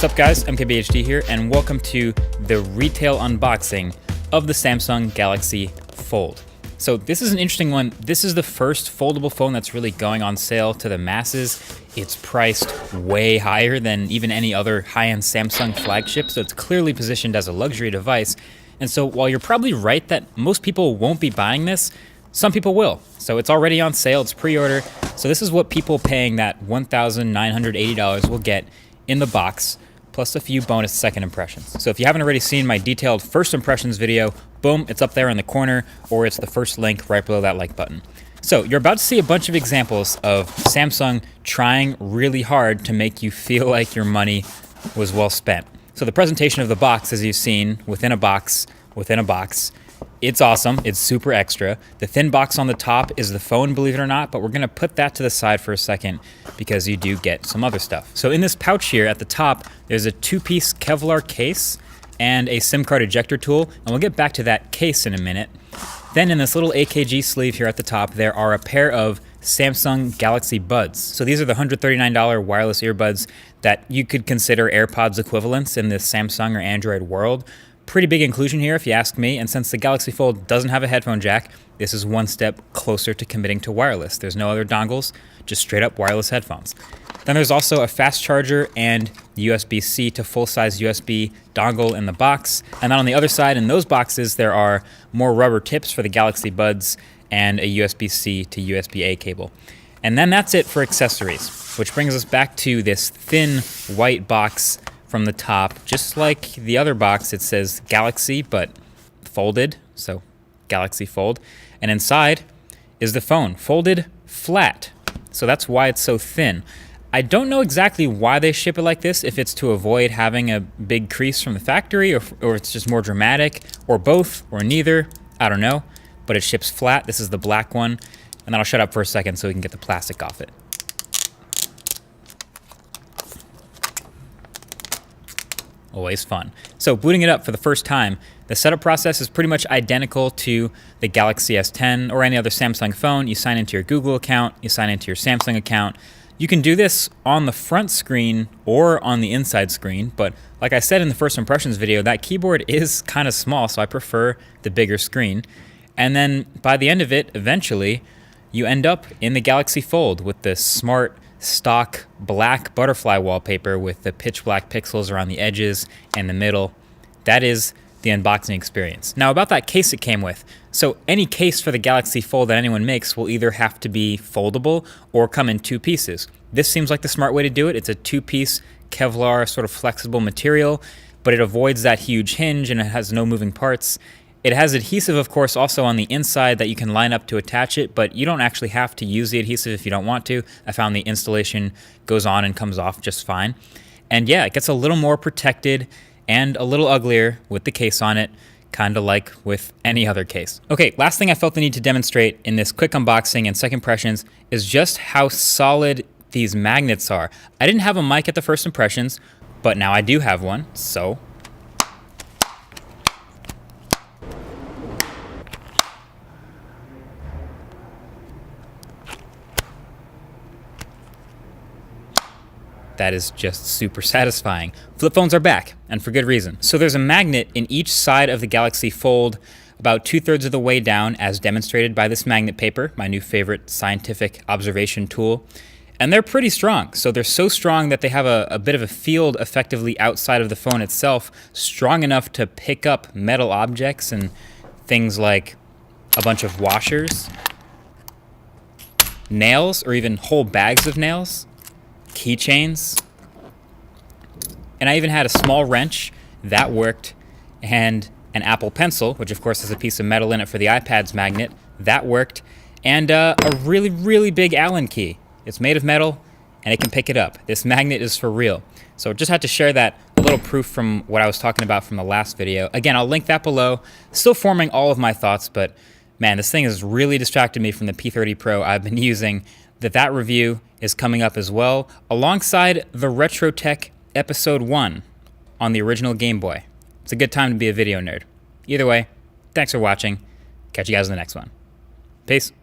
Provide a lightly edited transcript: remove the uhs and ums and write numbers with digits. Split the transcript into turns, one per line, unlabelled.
What's up guys, MKBHD here, and welcome to the retail unboxing of the Samsung Galaxy Fold. So this is an interesting one. This is the first foldable phone that's really going on sale to the masses. It's priced way higher than even any other high-end Samsung flagship, so it's clearly positioned as a luxury device. And so while you're probably right that most people won't be buying this, some people will. So it's already on sale, it's pre-order. So this is what people paying that $1,980 will get in the box, plus a few bonus second impressions. So if you haven't already seen my detailed first impressions video, boom, it's up there in the corner, or it's the first link right below that like button. So you're about to see a bunch of examples of Samsung trying really hard to make you feel like your money was well spent. So the presentation of the box, as you've seen, within a box, it's awesome, it's super extra. The thin box on the top is the phone, believe it or not, but we're gonna put that to the side for a second because you do get some other stuff. So in this pouch here at the top, there's a two-piece Kevlar case and a SIM card ejector tool, and we'll get back to that case in a minute. Then in this little AKG sleeve here at the top, there are a pair of Samsung Galaxy Buds. So these are the $139 wireless earbuds that you could consider AirPods equivalents in this Samsung or Android world. Pretty big inclusion here if you ask me, and since the Galaxy Fold doesn't have a headphone jack, this is one step closer to committing to wireless. There's no other dongles, just straight up wireless headphones. Then there's also a fast charger and USB-C to full-size USB dongle in the box. And then on the other side in those boxes, there are more rubber tips for the Galaxy Buds and a USB-C to USB-A cable. And then that's it for accessories, which brings us back to this thin white box from the top. Just like the other box, it says Galaxy, but folded, so Galaxy Fold. And inside is the phone, folded flat. So that's why it's so thin. I don't know exactly why they ship it like this, if it's to avoid having a big crease from the factory, or it's just more dramatic, or both, or neither, I don't know. But it ships flat. This is the black one. And then I'll shut up for a second so we can get the plastic off it. Always fun. So booting it up for the first time, the setup process is pretty much identical to the Galaxy S10 or any other Samsung phone. You sign into your Google account, you sign into your Samsung account. You can do this on the front screen or on the inside screen, but like I said in the first impressions video, that keyboard is kind of small, so I prefer the bigger screen. And then by the end of it, eventually, you end up in the Galaxy Fold with this smart, stock black butterfly wallpaper with the pitch black pixels around the edges and the middle. That is the unboxing experience. Now about that case it came with. So any case for the Galaxy Fold that anyone makes will either have to be foldable or come in two pieces. This seems like the smart way to do it. It's a two-piece Kevlar sort of flexible material, but it avoids that huge hinge and it has no moving parts. It has adhesive, of course, also on the inside that you can line up to attach it, but you don't actually have to use the adhesive if you don't want to. I found the installation goes on and comes off just fine. And yeah, it gets a little more protected and a little uglier with the case on it, kind of like with any other case. Okay, last thing I felt the need to demonstrate in this quick unboxing and second impressions is just how solid these magnets are. I didn't have a mic at the first impressions, but now I do have one, so that is just super satisfying. Flip phones are back, and for good reason. So there's a magnet in each side of the Galaxy Fold, about 2/3 of the way down, as demonstrated by this magnet paper, my new favorite scientific observation tool. And they're pretty strong. So they're so strong that they have a bit of a field effectively outside of the phone itself, strong enough to pick up metal objects and things like a bunch of washers, nails, or even whole bags of nails, keychains, and I even had a small wrench that worked, and an Apple Pencil, which of course has a piece of metal in it for the iPad's magnet, that worked, and a really, really big Allen key. It's made of metal and it can pick it up. This magnet is for real. So just had to share that, a little proof from what I was talking about from the last video. Again, I'll link that below. Still forming all of my thoughts, but man, this thing has really distracted me from the P30 Pro I've been using. That review is coming up as well, alongside the RetroTech Episode 1 on the original Game Boy. It's a good time to be a video nerd. Either way, thanks for watching. Catch you guys in the next one. Peace.